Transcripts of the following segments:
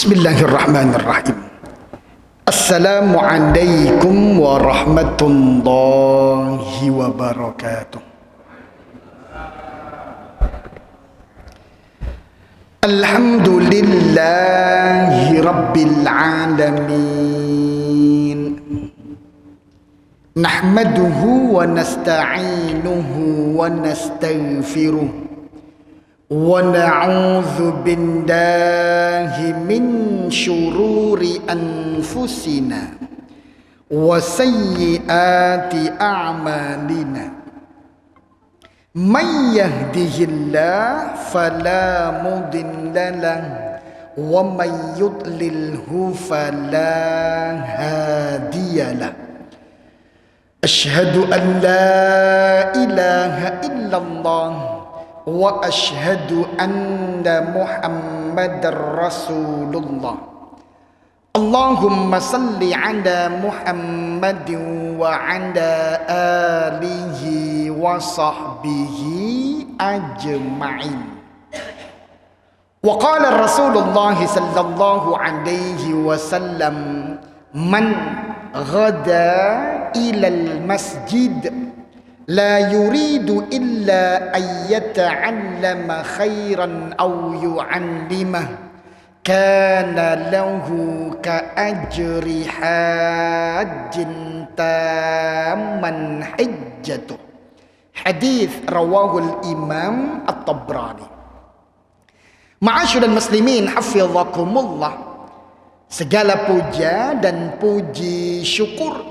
Bismillahirrahmanirrahim. Assalamualaikum warahmatullahi wabarakatuh. Alhamdulillahi rabbil alamin. Nahmaduhu wa nasta'inuhu wa nastaghfiruh. وَنَعُوذُ بِاللَّهِ مِنْ شُرُورِ أَنفُسِنَا وَسَيِّئَاتِ أَعْمَالِنَا مَنْ يَهْدِهِ اللَّهُ فَلَا مُضِلَّ لَهُ وَمَنْ يُضْلِلْهُ فَلَا هَادِيَ لَهُ أَشْهَدُ أَنْ لَا إِلَهَ إِلَّا اللَّهُ wa asyhadu anna Muhammadar Rasulullah. Allahumma salli ala Muhammadin wa ala alihi wa sahbihi ajma'in. Wa qala Rasulullah sallallahu alaihi wasallam, man ghada ilal masjid la yuridu illa ayyata'allama khairan aw yu'allimah kana lahu ka ajri hajjin tamman hajjatuh. Hadis rawahul Imam At-Tabrani. Ma'asyiral muslimin hafizakumullah, segala puja dan puji syukur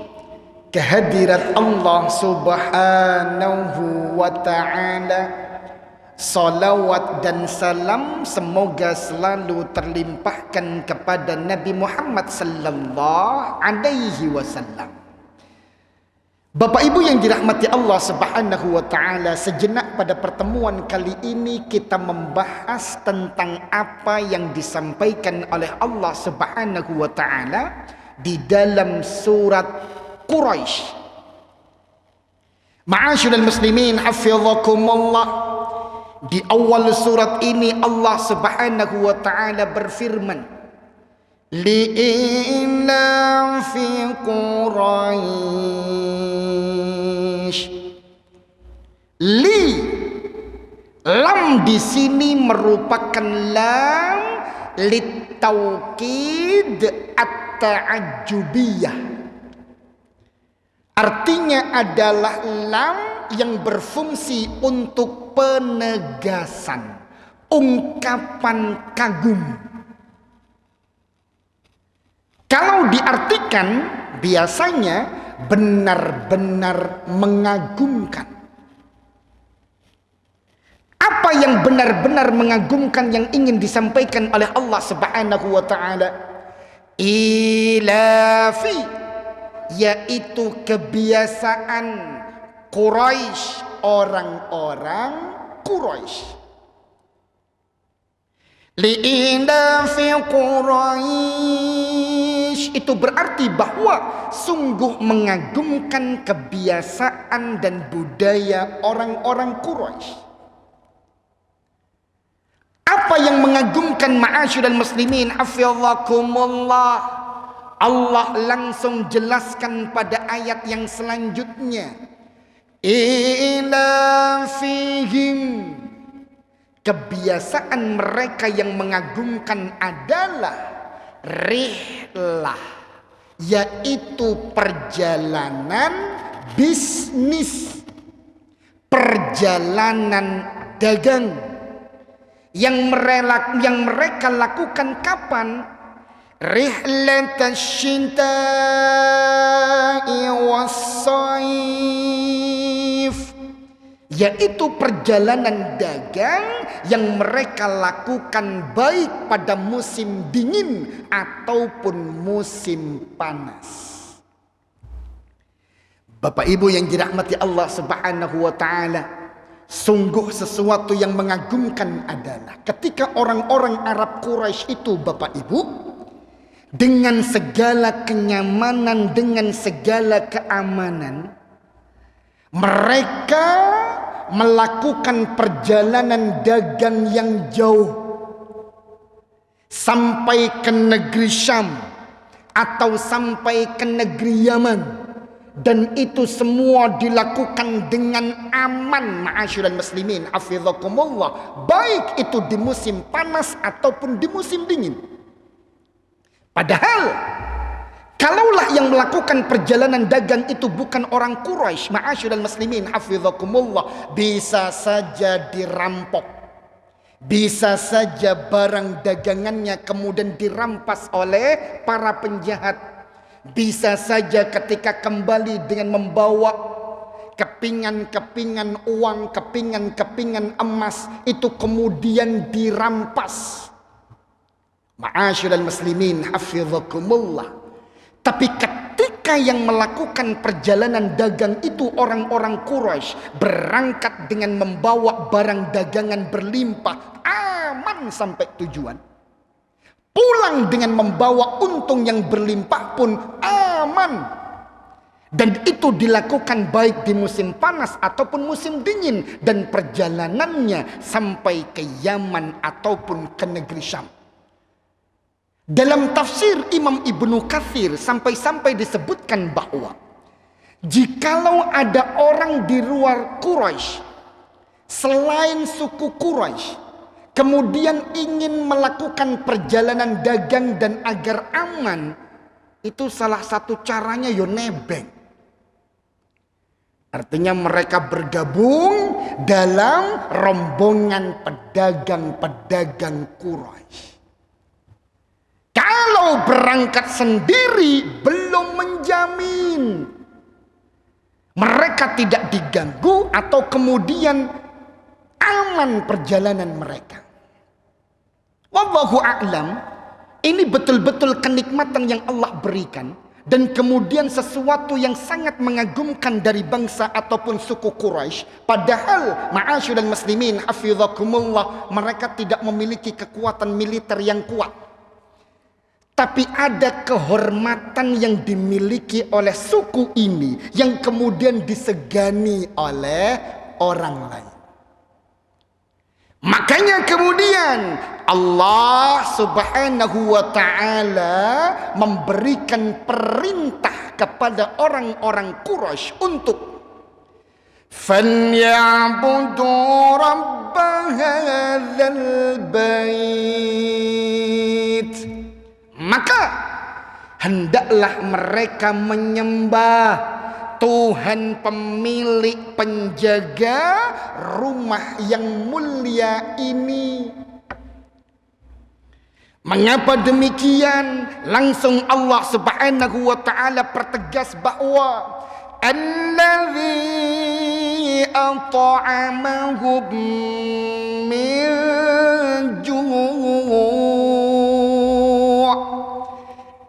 kehadirat Allah subhanahu wa ta'ala. Salawat dan salam semoga selalu terlimpahkan kepada Nabi Muhammad sallallahu alaihi wasallam. Bapak Ibu yang dirahmati Allah subhanahu wa ta'ala, sejenak pada pertemuan kali ini kita membahas tentang apa yang disampaikan oleh Allah subhanahu wa ta'ala di dalam surat Quraisy. Ma'asyiral muslimin hafizakumullah, di awal surat ini Allah subhanahu wa ta'ala berfirman, li'ila fi Quraisy. Li, lam di sini merupakan lam litaukid at-ta'ajjubiyah. Artinya adalah lam yang berfungsi untuk penegasan, ungkapan kagum. Kalau diartikan biasanya benar-benar mengagumkan. Apa yang benar-benar mengagumkan yang ingin disampaikan oleh Allah Subhanahu wa taala? Ilafi, yaitu kebiasaan Quraisy, orang-orang Quraisy. Li'inda fi Quraisy itu berarti bahwa sungguh mengagumkan kebiasaan dan budaya orang-orang Quraisy. Apa yang mengagumkan ma'asyiral muslimin hafizakumullah? Allah langsung jelaskan pada ayat yang selanjutnya. Ila fihim, kebiasaan mereka yang mengagumkan adalah rihlah, yaitu perjalanan bisnis, perjalanan dagang yang mereka lakukan kapan? Rihlatash syita'i was-sayf, yaitu perjalanan dagang yang mereka lakukan baik pada musim dingin ataupun musim panas. Bapak Ibu yang dirahmati Allah Subhanahu wa ta'ala, sungguh sesuatu yang mengagumkan adalah ketika orang-orang Arab Quraisy itu, Bapak Ibu, dengan segala kenyamanan, dengan segala keamanan, mereka melakukan perjalanan dagang yang jauh sampai ke negeri Syam atau sampai ke negeri Yaman, dan itu semua dilakukan dengan aman, ma'asyiral muslimin hafizakumullah, baik itu di musim panas ataupun di musim dingin. Padahal kalaulah yang melakukan perjalanan dagang itu bukan orang Quraisy, ma'asyiral muslimin hafizakumullah, bisa saja dirampok, bisa saja barang dagangannya kemudian dirampas oleh para penjahat. Bisa saja ketika kembali dengan membawa kepingan-kepingan uang, kepingan-kepingan emas, itu kemudian dirampas. Ma'asyiral muslimin hafizakumullah. Tapi ketika yang melakukan perjalanan dagang itu orang-orang Quraisy, berangkat dengan membawa barang dagangan berlimpah, aman sampai tujuan, pulang dengan membawa untung yang berlimpah pun aman. Dan itu dilakukan baik di musim panas ataupun musim dingin, dan perjalanannya sampai ke Yaman ataupun ke negeri Syam. Dalam tafsir Imam Ibnu Katsir sampai-sampai disebutkan bahwa jikalau ada orang di luar Quraisy selain suku Quraisy kemudian ingin melakukan perjalanan dagang dan agar aman, itu salah satu caranya yo nebeng. Artinya mereka bergabung dalam rombongan pedagang-pedagang Quraisy. Kalau berangkat sendiri belum menjamin mereka tidak diganggu atau kemudian aman perjalanan mereka. Wallahu a'lam. Ini betul-betul kenikmatan yang Allah berikan, dan kemudian sesuatu yang sangat mengagumkan dari bangsa ataupun suku Quraisy. Padahal ma'asyiral muslimin hafizakumullah, mereka tidak memiliki kekuatan militer yang kuat. Tapi ada kehormatan yang dimiliki oleh suku ini yang kemudian disegani oleh orang lain. Makanya kemudian Allah subhanahu wa ta'ala memberikan perintah kepada orang-orang Quraisy untuk فَلْيَعْبُدُوا رَبَّ هَذَا الْبَيْتِ, maka hendaklah mereka menyembah Tuhan pemilik penjaga rumah yang mulia ini. Mengapa demikian? Langsung Allah subhanahu wa ta'ala pertegas bahwa Alladzi at'amahum min ju',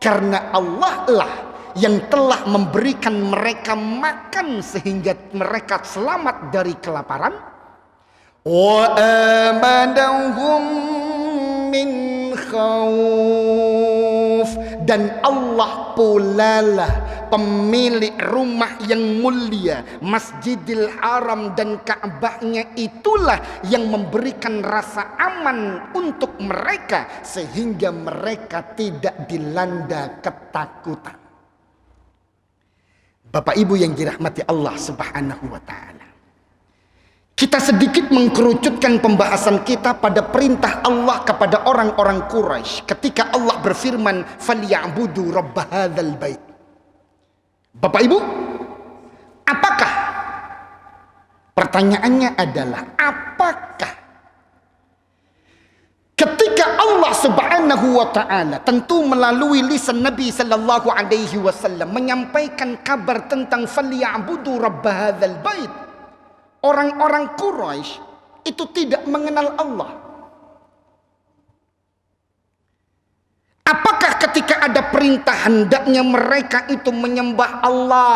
karena Allah lah yang telah memberikan mereka makan sehingga mereka selamat dari kelaparan. Wa amanahum min khauf, dan Allah pula lah pemilik rumah yang mulia, Masjidil Haram dan Ka'bahnya, itulah yang memberikan rasa aman untuk mereka sehingga mereka tidak dilanda ketakutan. Bapak Ibu yang dirahmati Allah subhanahu wa ta'ala, kita sedikit mengkerucutkan pembahasan kita pada perintah Allah kepada orang-orang Quraisy ketika Allah berfirman فَلْيَعْبُدُوا رَبَّ هَذَا الْبَيْتِ. Bapak Ibu, apakah? Pertanyaannya adalah apakah ketika Allah subhanahu wa ta'ala tentu melalui lisan Nabi sallallahu alaihi wasallam menyampaikan kabar tentang فَلْيَعْبُدُوا رَبَّ هَذَا الْبَيْتِ, orang-orang Quraisy itu tidak mengenal Allah. Apakah ketika ada perintah hendaknya mereka itu menyembah Allah?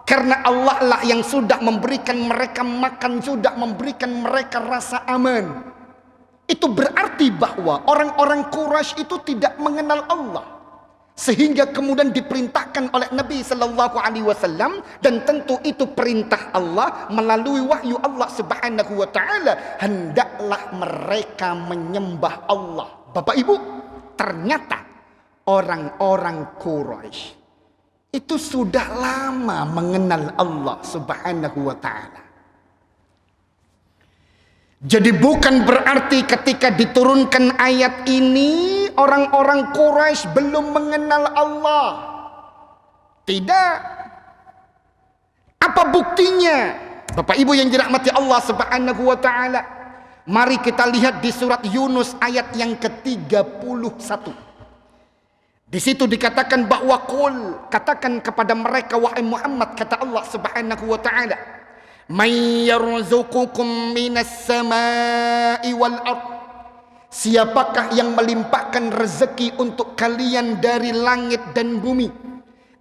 Karena Allah lah yang sudah memberikan mereka makan, sudah memberikan mereka rasa aman. Itu berarti bahwa orang-orang Quraisy itu tidak mengenal Allah. Sehingga kemudian diperintahkan oleh Nabi sallallahu alaihi wasallam, dan tentu itu perintah Allah melalui wahyu Allah Subhanahu wa taala, hendaklah mereka menyembah Allah. Bapak Ibu, ternyata orang-orang Quraisy itu sudah lama mengenal Allah Subhanahu wa taala. Jadi bukan berarti ketika diturunkan ayat ini orang-orang Quraisy belum mengenal Allah. Tidak. Apa buktinya? Bapak Ibu yang dirahmati Allah Subhanahu wa taala. Mari kita lihat di surat Yunus ayat yang ke-31. Di situ dikatakan bahwa qul, katakan kepada mereka wahai Muhammad, kata Allah Subhanahu wa taala, "May yarzuqukum minas samai wal ard." Siapakah yang melimpahkan rezeki untuk kalian dari langit dan bumi?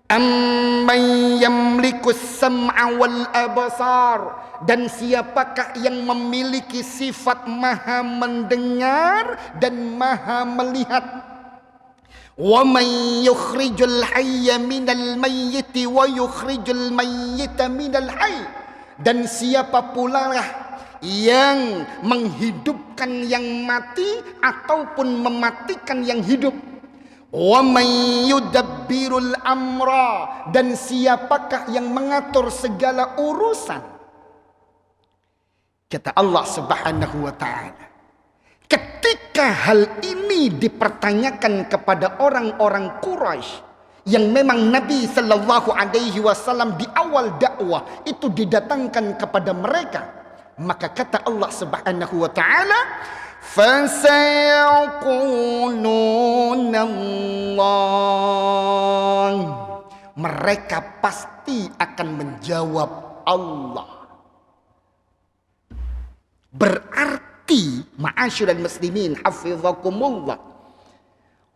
Amman yamlikus sam'a wal absar. Dan siapakah yang memiliki sifat maha mendengar dan maha melihat? Wa man yukhrijul hayya minal mayyiti wa yukhrijul mayyita minal hayy. Dan siapa pula lah yang menghidupkan yang mati ataupun mematikan yang hidup. Wa may yudabbirul amra. Dan siapakah yang mengatur segala urusan? Kata Allah Subhanahu wa taala, ketika hal ini dipertanyakan kepada orang-orang Quraisy yang memang Nabi sallallahu alaihi wasallam di awal dakwah itu didatangkan kepada mereka, maka kata Allah Subhanahu wa taala, fasayaquluna Allah. Mereka pasti akan menjawab Allah. Berarti ma'asyiral muslimin hafizakumullah,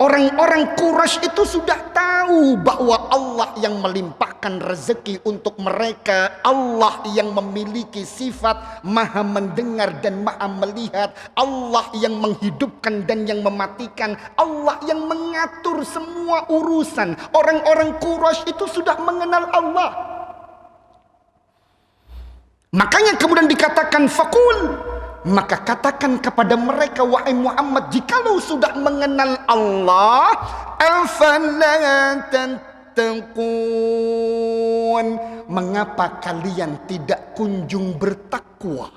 orang-orang Quraisy itu sudah tahu bahwa Allah yang melimpahkan rezeki untuk mereka, Allah yang memiliki sifat maha mendengar dan maha melihat, Allah yang menghidupkan dan yang mematikan, Allah yang mengatur semua urusan. Orang-orang Quraisy itu sudah mengenal Allah. Makanya kemudian dikatakan faqul, maka katakan kepada mereka wahai Muhammad, jikalau sudah mengenal Allah, afala tattaqun, mengapa kalian tidak kunjung bertakwa?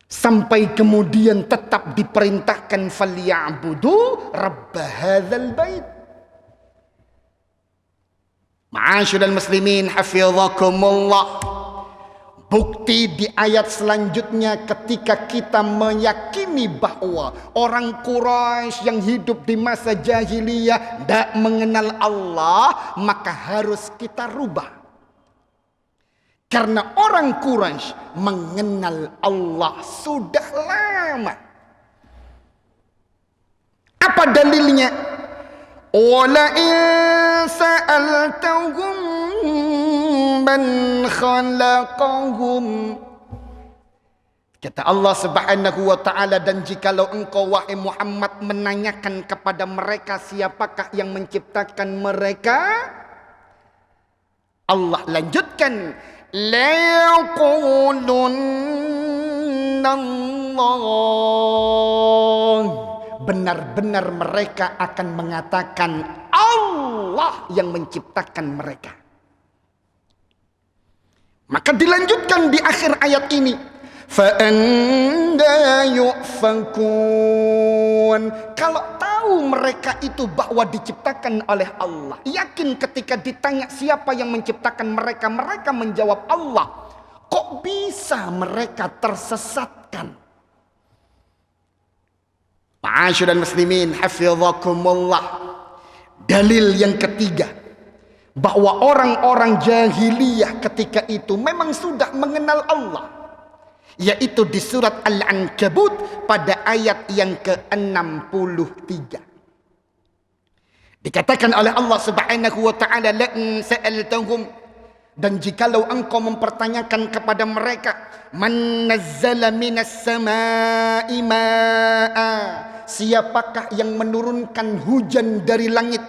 Sampai kemudian tetap diperintahkan falyabudu rabb hadzal bait. Ma'asyiral muslimin hafizakumullah. Bukti di ayat selanjutnya ketika kita meyakini bahwa orang Quraisy yang hidup di masa jahiliyah tidak mengenal Allah, maka harus kita rubah. Karena orang Quraisy mengenal Allah sudah lama. Apa dalilnya? Wala in sa'altahum man khalaqahum. Kata Allah Subhanahu wa taala, dan jikalau engkau wahai Muhammad menanyakan kepada mereka siapakah yang menciptakan mereka, Allah lanjutkan, la yaqulunna Allah. Benar-benar mereka akan mengatakan Allah yang menciptakan mereka. Maka dilanjutkan di akhir ayat ini, fa anda yufakun. Kalau tahu mereka itu bahwa diciptakan oleh Allah, yakin ketika ditanya siapa yang menciptakan mereka, mereka menjawab Allah. Kok bisa mereka tersesatkan? Ma'asyiral muslimin hafizakumullah. Dalil yang ketiga bahwa orang-orang jahiliyah ketika itu memang sudah mengenal Allah, yaitu di surat Al-Ankabut pada ayat yang ke-63. Dikatakan oleh Allah Subhanahu wa taala, la in sa'altahum, dan jikalau engkau mempertanyakan kepada mereka, man nazzala minas samaa'i ma'a, siapakah yang menurunkan hujan dari langit?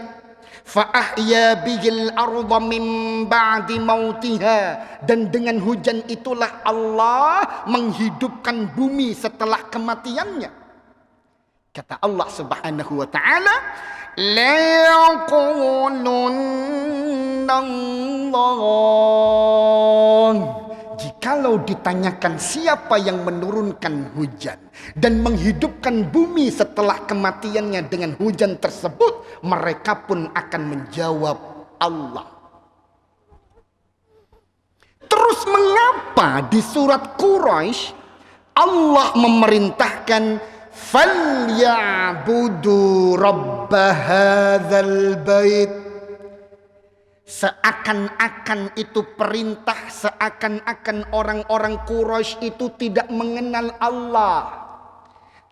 Fa'ahya bihil arda min ba'di mautiha, dan dengan hujan itulah Allah menghidupkan bumi setelah kematiannya. Kata Allah Subhanahu wa taala, la yaqulunna Allah. Jikalau ditanyakan siapa yang menurunkan hujan dan menghidupkan bumi setelah kematiannya dengan hujan tersebut, mereka pun akan menjawab Allah. Terus mengapa di surat Quraisy Allah memerintahkan falyabudu rabb hadzal bait? Seakan-akan itu perintah, seakan-akan orang-orang Quraisy itu tidak mengenal Allah,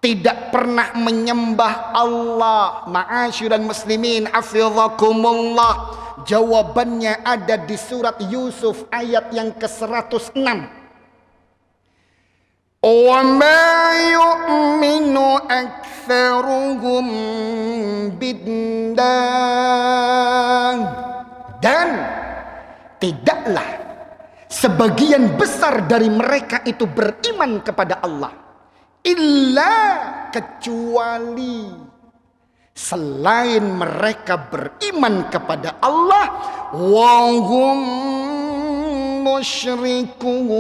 tidak pernah menyembah Allah. Ma'asyiral muslimin hafizakumullah, jawabannya ada di surat Yusuf ayat yang ke-106. Wa ma yu'minu aktsaruhum billah. Dan tidaklah sebagian besar dari mereka itu beriman kepada Allah, illa kecuali selain mereka beriman kepada Allah, wa hum musyrikun,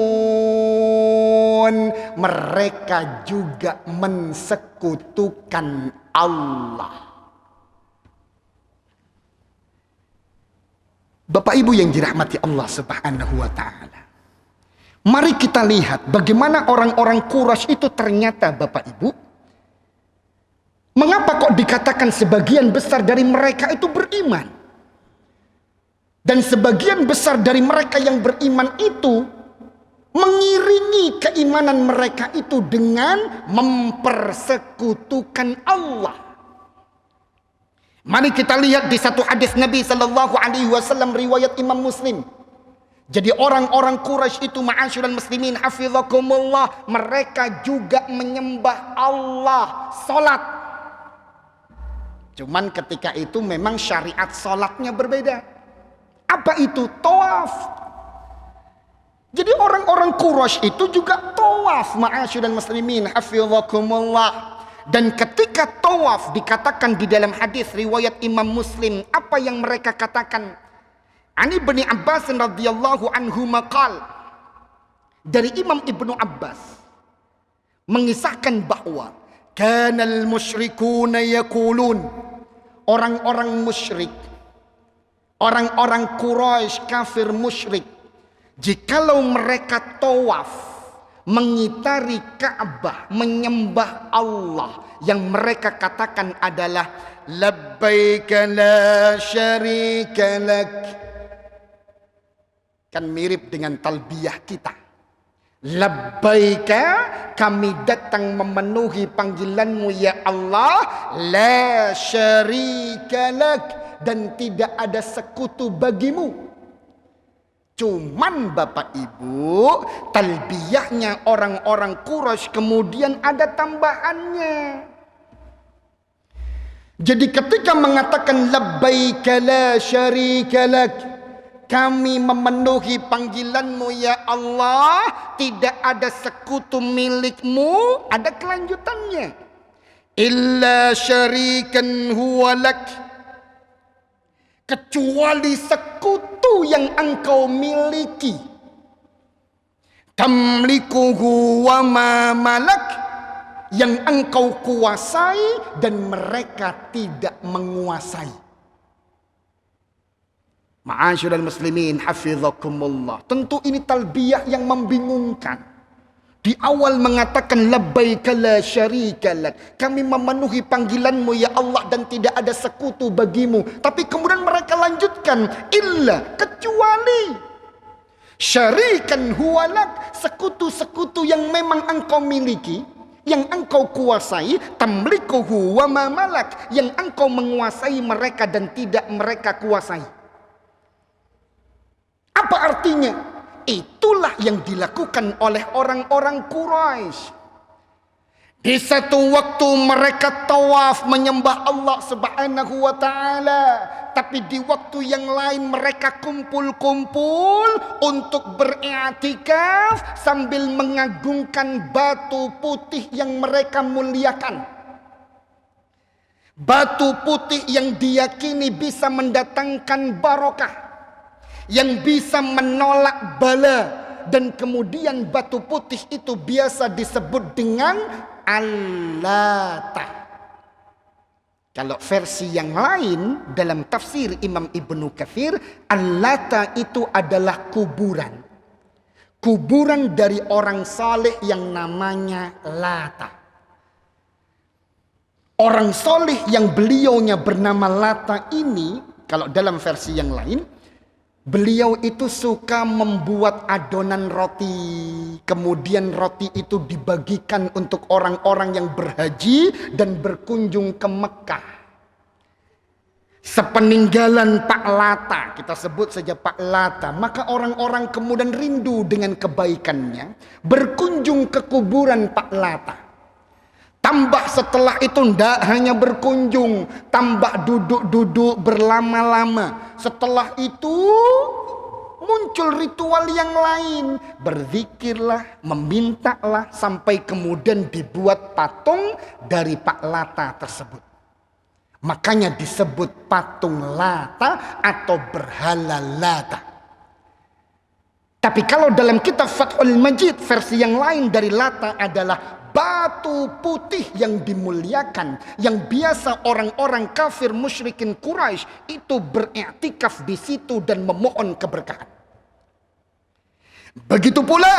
mereka juga mensekutukan Allah. Bapak Ibu yang dirahmati Allah Subhanahu wa taala, mari kita lihat bagaimana orang-orang Quraisy itu ternyata, Bapak Ibu, mengapa kok dikatakan sebagian besar dari mereka itu beriman? Dan sebagian besar dari mereka yang beriman itu mengiringi keimanan mereka itu dengan mempersekutukan Allah. Mari kita lihat di satu hadis Nabi sallallahu alaihi wasallam riwayat Imam Muslim. Jadi orang-orang Quraisy itu, ma'asyiral muslimin hafizakumullah, mereka juga menyembah Allah, salat. Cuman ketika itu memang syariat salatnya berbeda. Apa itu? Tawaf. Jadi orang-orang Quraisy itu juga tawaf, ma'asyiral muslimin hafizakumullah. Dan ketika tawaf dikatakan di dalam hadis riwayat Imam Muslim, apa yang mereka katakan? Ani bin Abbas radhiyallahu anhu maqal, dari Imam Ibnu Abbas mengisahkan bahwa kanal musyrikuna yaqulun, orang-orang musyrik, orang-orang Quraisy kafir musyrik, jikalau mereka tawaf mengitari Ka'bah, menyembah Allah, yang mereka katakan adalah labbaika la syarika lak. Kan mirip dengan talbiyah kita. Labbaika, kami datang memenuhi panggilanmu ya Allah, la syarika lak, dan tidak ada sekutu bagimu. Cuman Bapak Ibu, talbiyahnya orang-orang Quraisy kemudian ada tambahannya. Jadi ketika mengatakan labbaika la syarika lak, kami memenuhi panggilanmu ya Allah, tidak ada sekutu milikmu, ada kelanjutannya. Illa syarikan huwa lak, kecuali sekutu yang engkau miliki. Tamlikuhu wa ma malak, yang engkau kuasai dan mereka tidak menguasai. Ma'asyiral muslimin hafizakumullah, tentu ini talbiyah yang membingungkan. Di awal mengatakan labbaika la syarika lak, kami memenuhi panggilanmu ya Allah dan tidak ada sekutu bagimu. Tapi kemudian mereka lanjutkan illa, kecuali syarikan huwa lak, sekutu-sekutu yang memang engkau miliki, yang engkau kuasai, tamlikuhu wa ma malak, yang engkau menguasai mereka dan tidak mereka kuasai. Apa artinya? Itulah yang dilakukan oleh orang-orang Quraisy. Di satu waktu mereka tawaf menyembah Allah Subhanahu wa taala, tapi di waktu yang lain mereka kumpul-kumpul untuk beriktikaf sambil mengagungkan batu putih yang mereka muliakan. Batu putih yang diyakini bisa mendatangkan barokah, yang bisa menolak bala, dan kemudian batu putih itu biasa disebut dengan Al-Lata. Kalau versi yang lain dalam tafsir Imam Ibnu Katsir, Al-Lata itu adalah kuburan. Kuburan dari orang saleh yang namanya Lata. Orang soleh yang beliaunya bernama Lata ini, kalau dalam versi yang lain, beliau itu suka membuat adonan roti. Kemudian roti itu dibagikan untuk orang-orang yang berhaji dan berkunjung ke Mekah. Sepeninggalan Pak Lata, kita sebut saja Pak Lata, maka orang-orang kemudian rindu dengan kebaikannya, berkunjung ke kuburan Pak Lata. Tambah setelah itu tidak hanya berkunjung, tambah duduk-duduk berlama-lama. Setelah itu muncul ritual yang lain. Berzikirlah, memintalah, sampai kemudian dibuat patung dari Pak Lata tersebut. Makanya disebut patung Lata atau berhala Lata. Tapi kalau dalam kitab Fathul Majid, versi yang lain dari Lata adalah batu putih yang dimuliakan, yang biasa orang-orang kafir musyrikin Quraisy itu beriktikaf di situ dan memohon keberkahan. Begitu pula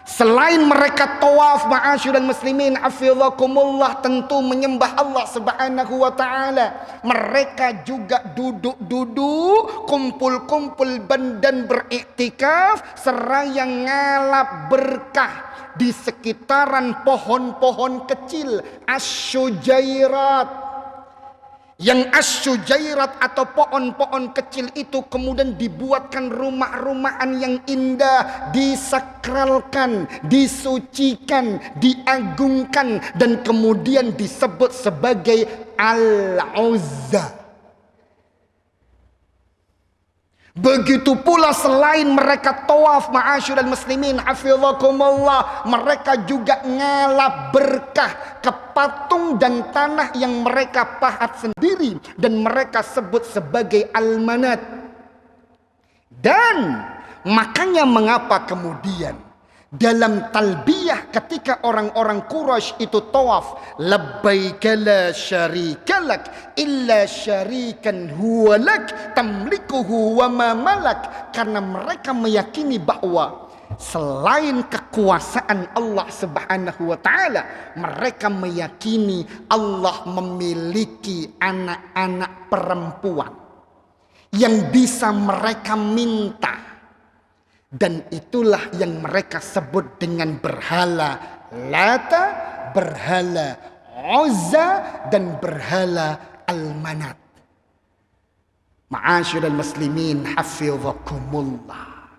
selain mereka tawaf, ma'asyiral muslimin hafizakumullah, tentu menyembah Allah Subhanahu wa taala, mereka juga duduk-duduk, kumpul-kumpul dan beriktikaf seraya ngalap berkah di sekitaran pohon-pohon kecil asyujairat. Yang asyujairat atau pohon-pohon kecil itu kemudian dibuatkan rumah-rumahan yang indah, disakralkan, disucikan, diagungkan, dan kemudian disebut sebagai Al-Uzza. Begitu pula selain mereka tawaf, ma'asyiral muslimin hafizakumullah, mereka juga ngalap berkah ke patung dan tanah yang mereka pahat sendiri dan mereka sebut sebagai Al-Manat. Dan makanya mengapa kemudian dalam talbiyah ketika orang-orang Quraisy itu tawaf, labbaika la syarikalak illa syarikan huwa lak tamlikuhu wa ma malak, karena mereka meyakini bahwa selain kekuasaan Allah Subhanahu wa taala, mereka meyakini Allah memiliki anak-anak perempuan yang bisa mereka minta. Dan itulah yang mereka sebut dengan berhala Lata, berhala Uzza, dan berhala Al-Manat. Ma'asyiral muslimin hafizakumullah.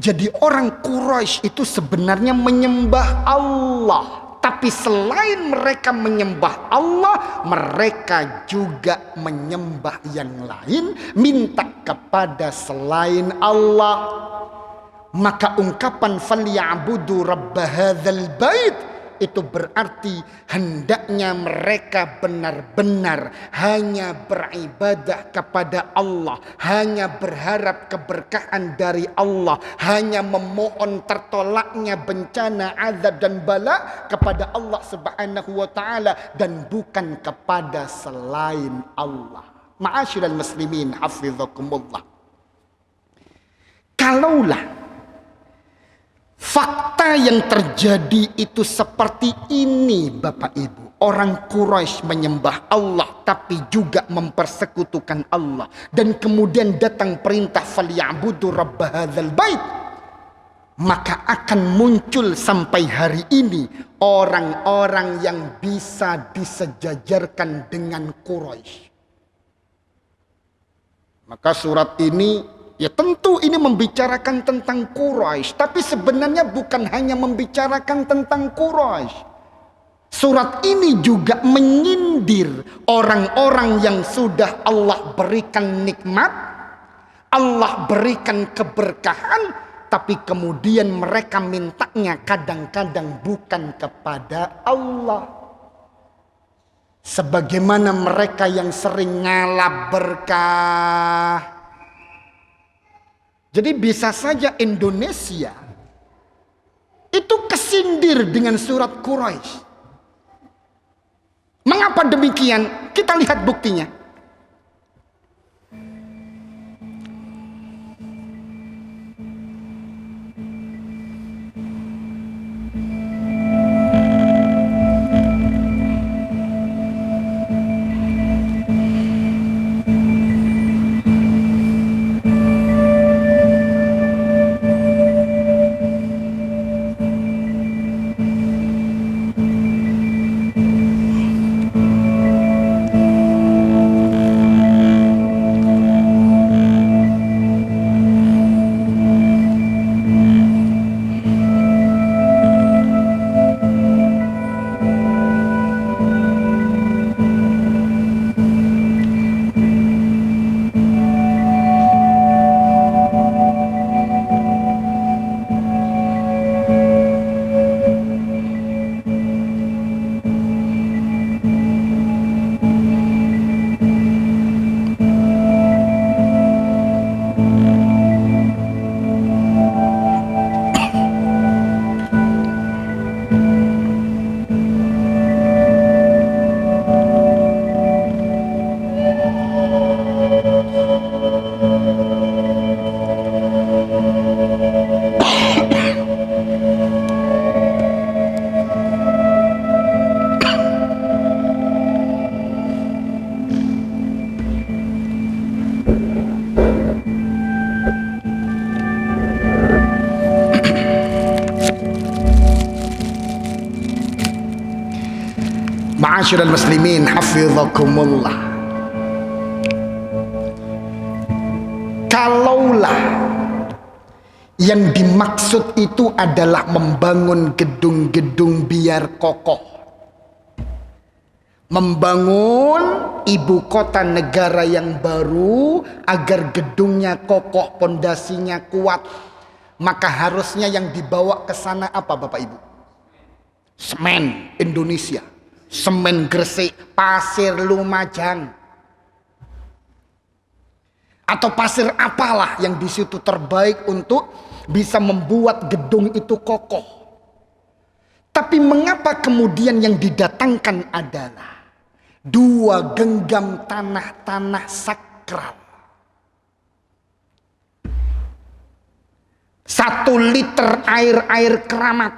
Jadi orang Quraisy itu sebenarnya menyembah Allah. Tapi selain mereka menyembah Allah, mereka juga menyembah yang lain, minta kepada selain Allah. Maka ungkapan falyabudu rabb hadzal bait itu berarti hendaknya mereka benar-benar hanya beribadah kepada Allah, hanya berharap keberkahan dari Allah, hanya memohon tertolaknya bencana, azab dan bala kepada Allah Subhanahu wa taala dan bukan kepada selain Allah. Ma'asyiral muslimin hafizakumullah. Kalaulah fakta yang terjadi itu seperti ini Bapak Ibu, orang Quraisy menyembah Allah tapi juga mempersekutukan Allah, dan kemudian datang perintah falyabudu rabb hadzal bait, maka akan muncul sampai hari ini orang-orang yang bisa disejajarkan dengan Quraisy. Maka surat ini Ya tentu ini membicarakan tentang Quraisy, tapi sebenarnya bukan hanya membicarakan tentang Quraisy. Surat ini juga menyindir orang-orang yang sudah Allah berikan nikmat, Allah berikan keberkahan, tapi kemudian mereka mintanya kadang-kadang bukan kepada Allah. Sebagaimana mereka yang sering ngalap berkah. Jadi bisa saja Indonesia itu kesindir dengan surat Quraisy. Mengapa demikian? Kita lihat buktinya. Ma'asyiral muslimin hafizakumullah. Kalaulah yang dimaksud itu adalah membangun gedung-gedung biar kokoh, membangun ibu kota negara yang baru agar gedungnya kokoh, pondasinya kuat, maka harusnya yang dibawa ke sana apa Bapak Ibu? Semen Indonesia, semen Gresik, pasir Lumajang, atau pasir apalah yang di situ terbaik untuk bisa membuat gedung itu kokoh. Tapi mengapa kemudian yang didatangkan adalah 2 genggam tanah-tanah sakral, 1 liter air keramat?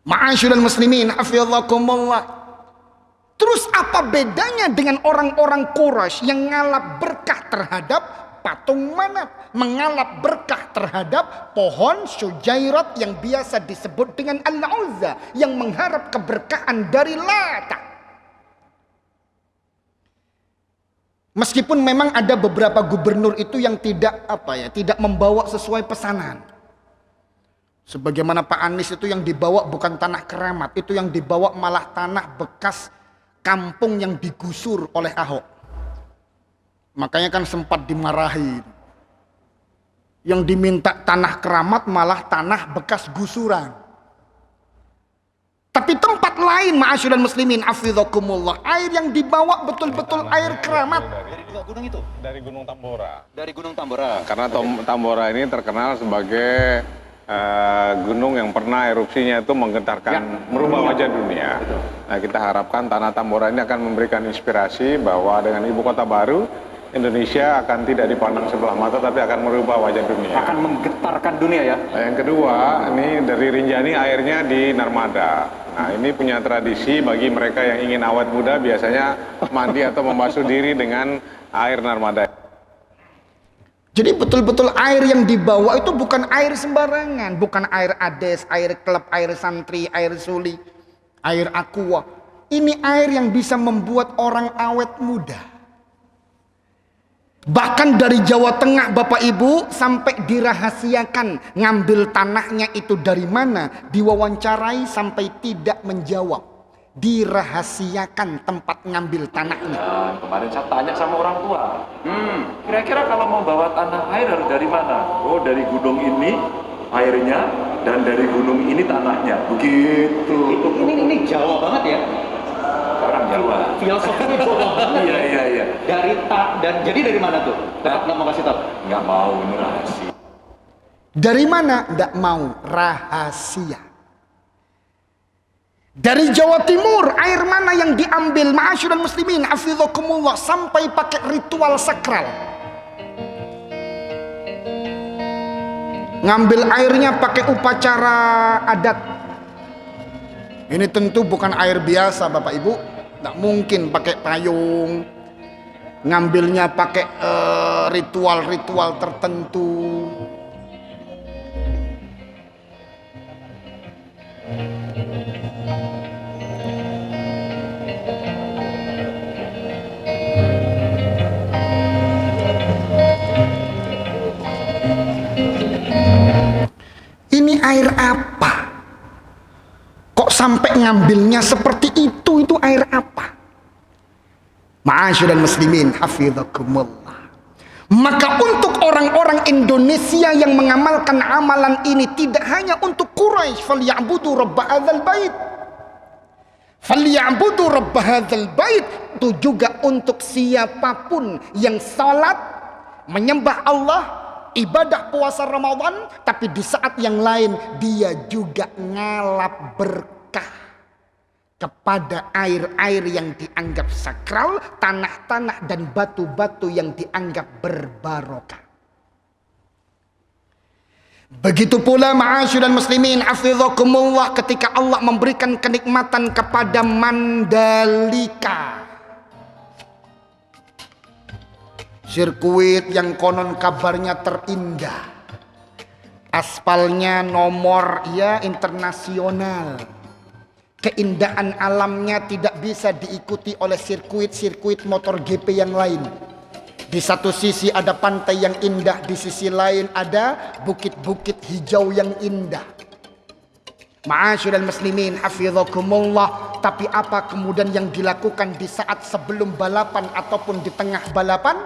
Ma'asyiral muslimin hafizakumullah. Terus apa bedanya dengan orang-orang Quraisy yang ngalap berkah terhadap patung Manat, mengalap berkah terhadap pohon Syujairat yang biasa disebut dengan Al-Uzza, yang mengharap keberkahan dari Lata? Meskipun memang ada beberapa gubernur itu yang tidak membawa sesuai pesanan. Sebagaimana Pak Anies itu yang dibawa bukan tanah keramat, itu yang dibawa malah tanah bekas kampung yang digusur oleh Ahok. Makanya kan sempat dimarahi. Yang diminta tanah keramat malah tanah bekas gusuran. Tapi tempat lain, ma'asyiral muslimin hafizakumullah, air yang dibawa betul-betul air keramat. Dari 2 gunung itu? Dari Gunung Tambora. Dari Gunung Tambora. Karena Tambora ini terkenal sebagai gunung yang pernah erupsinya itu menggetarkan, merubah wajah dunia. Nah, kita harapkan tanah Tambora ini akan memberikan inspirasi bahwa dengan ibu kota baru, Indonesia akan tidak dipandang sebelah mata, tapi akan merubah wajah dunia. Akan menggetarkan dunia ya. Nah, yang kedua, ini dari Rinjani airnya di Narmada. Nah, ini punya tradisi bagi mereka yang ingin awet muda, biasanya mandi atau membasuh diri dengan air Narmada. Jadi betul-betul air yang dibawa itu bukan air sembarangan, bukan air Ades, air klub, air santri, air suli, air aqua. Ini air yang bisa membuat orang awet muda. Bahkan dari Jawa Tengah Bapak Ibu sampai dirahasiakan ngambil tanahnya itu dari mana, diwawancarai sampai tidak menjawab. Dirahasiakan tempat ngambil tanahnya. Nah, kemarin saya tanya sama orang tua, kira-kira kalau mau bawa tanah air harus dari mana? Oh, dari gunung ini airnya dan dari gunung ini tanahnya. Begitu. Ini Jawa banget ya. Orang Jawa. Filosofinya Jawa banget. Iya. Jadi dari mana tuh? Nggak mau kasih tahu. Nggak mau, ini rahasia. Dari mana? Tidak mau, rahasia. Dari Jawa Timur, air mana yang diambil? Ma'asyiral muslimin, hafizakumullah, sampai pakai ritual sakral. Ngambil airnya pakai upacara adat. Ini tentu bukan air biasa Bapak Ibu. Tidak mungkin pakai payung. Ngambilnya pakai ritual-ritual tertentu. Ini air apa? Kok sampai ngambilnya seperti itu? Itu air apa? Ma'asyiral muslimin, hafizakumullah. Maka untuk orang-orang Indonesia yang mengamalkan amalan ini, tidak hanya untuk Quraisy, falyabudu rabb hadzal bait. Falyabudu rabb hadzal bait, itu juga untuk siapapun yang salat, menyembah Allah, ibadah puasa Ramadan, tapi di saat yang lain dia juga ngalap berkah kepada air-air yang dianggap sakral, tanah-tanah dan batu-batu yang dianggap berbarokah. Begitu pula ma'asyiral muslimin, hafizakumullah, ketika Allah memberikan kenikmatan kepada Mandalika, sirkuit yang konon kabarnya terindah, aspalnya nomor ya internasional. Keindahan alamnya tidak bisa diikuti oleh sirkuit-sirkuit motor GP yang lain. Di satu sisi ada pantai yang indah, di sisi lain ada bukit-bukit hijau yang indah. Ma'asyiral muslimin, hafizakumullah, tapi apa kemudian yang dilakukan di saat sebelum balapan ataupun di tengah balapan?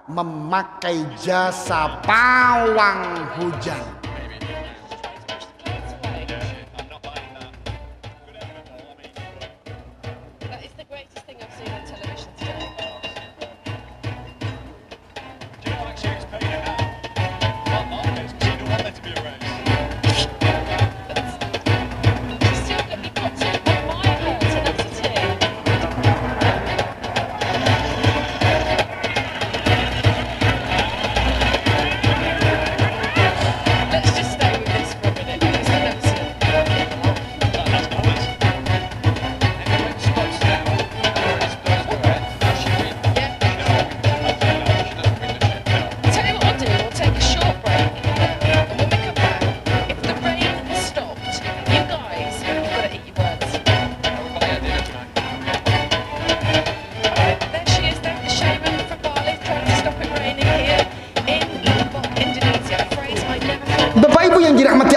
Memakai jasa pawang hujan.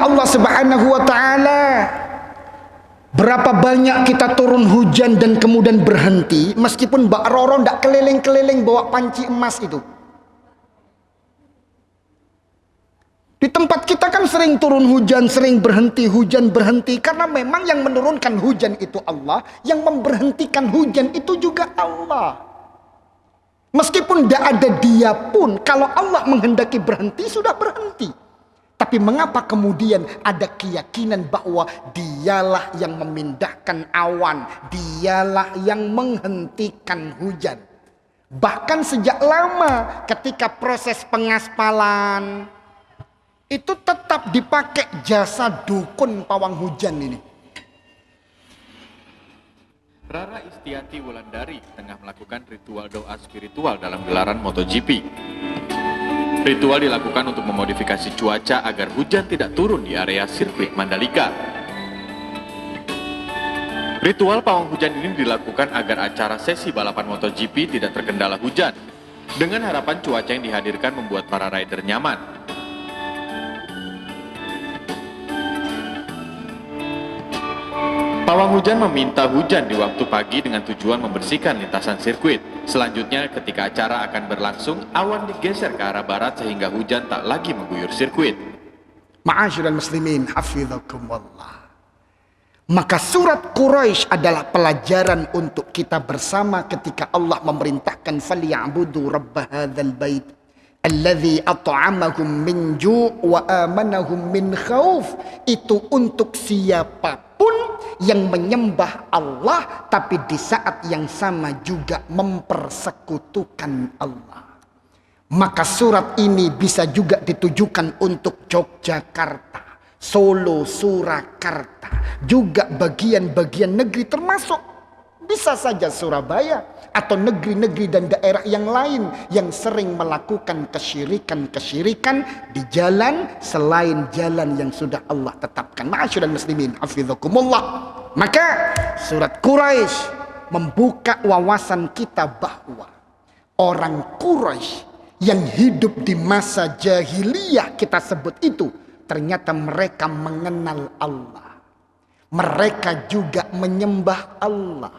Allah Subhanahu wa taala. Berapa banyak kita turun hujan dan kemudian berhenti, meskipun Mbak Roro ndak keliling-keliling bawa panci emas itu. Di tempat kita kan sering turun hujan, sering berhenti, hujan berhenti, karena memang yang menurunkan hujan itu Allah, yang memberhentikan hujan itu juga Allah. Meskipun tidak ada dia pun, kalau Allah menghendaki berhenti, sudah berhenti. Tapi mengapa kemudian ada keyakinan bahwa dialah yang memindahkan awan, dialah yang menghentikan hujan. Bahkan sejak lama ketika proses pengaspalan, itu tetap dipakai jasa dukun pawang hujan ini. Rara Istiati Wulandari tengah melakukan ritual doa spiritual dalam gelaran MotoGP. Ritual dilakukan untuk memodifikasi cuaca agar hujan tidak turun di area sirkuit Mandalika. Ritual pawang hujan ini dilakukan agar acara sesi balapan MotoGP tidak terkendala hujan. Dengan harapan cuaca yang dihadirkan membuat para rider nyaman. Pawang hujan meminta hujan di waktu pagi dengan tujuan membersihkan lintasan sirkuit. Selanjutnya ketika acara akan berlangsung, awan digeser ke arah barat sehingga hujan tak lagi mengguyur sirkuit. Ma'asyiral muslimin, hafizakumullah. Maka surat Quraisy adalah pelajaran untuk kita bersama ketika Allah memerintahkan falyabudu rabb hadzal bait alladzi at'amahum min ju' wa amanahum min khauf. Itu untuk siapapun yang menyembah Allah tapi di saat yang sama juga mempersekutukan Allah. Maka surat ini bisa juga ditujukan untuk Yogyakarta, Solo, Surakarta, juga bagian-bagian negeri termasuk bisa saja Surabaya atau negeri-negeri dan daerah yang lain yang sering melakukan kesyirikan-kesyirikan di jalan selain jalan yang sudah Allah tetapkan. Ma'asyiral muslimin, hafizakumullah. Maka surat Quraisy membuka wawasan kita bahwa orang Quraisy yang hidup di masa jahiliyah kita sebut itu, ternyata mereka mengenal Allah. Mereka juga menyembah Allah.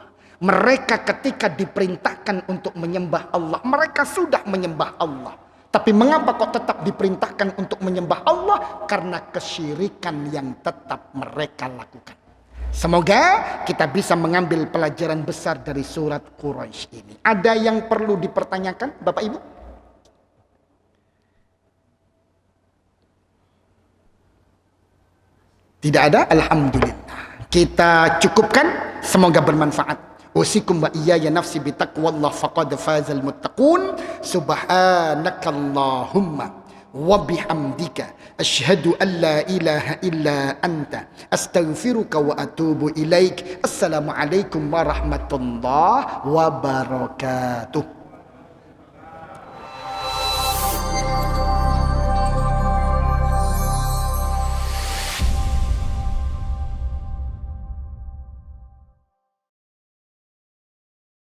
Mereka ketika diperintahkan untuk menyembah Allah, mereka sudah menyembah Allah. Tapi mengapa kok tetap diperintahkan untuk menyembah Allah? Karena kesyirikan yang tetap mereka lakukan. Semoga kita bisa mengambil pelajaran besar dari surat Quraisy ini. Ada yang perlu dipertanyakan, Bapak Ibu? Tidak ada? Alhamdulillah. Kita cukupkan. Semoga bermanfaat. Usikum wa iyaya nafsi bitaqwallah faqad fazal muttaqun. Subhanakallahumma wa bihamdika asyhadu an la ilaha illa anta astaghfiruka wa atubu ilaik. Assalamualaikum warahmatullahi wabarakatuh.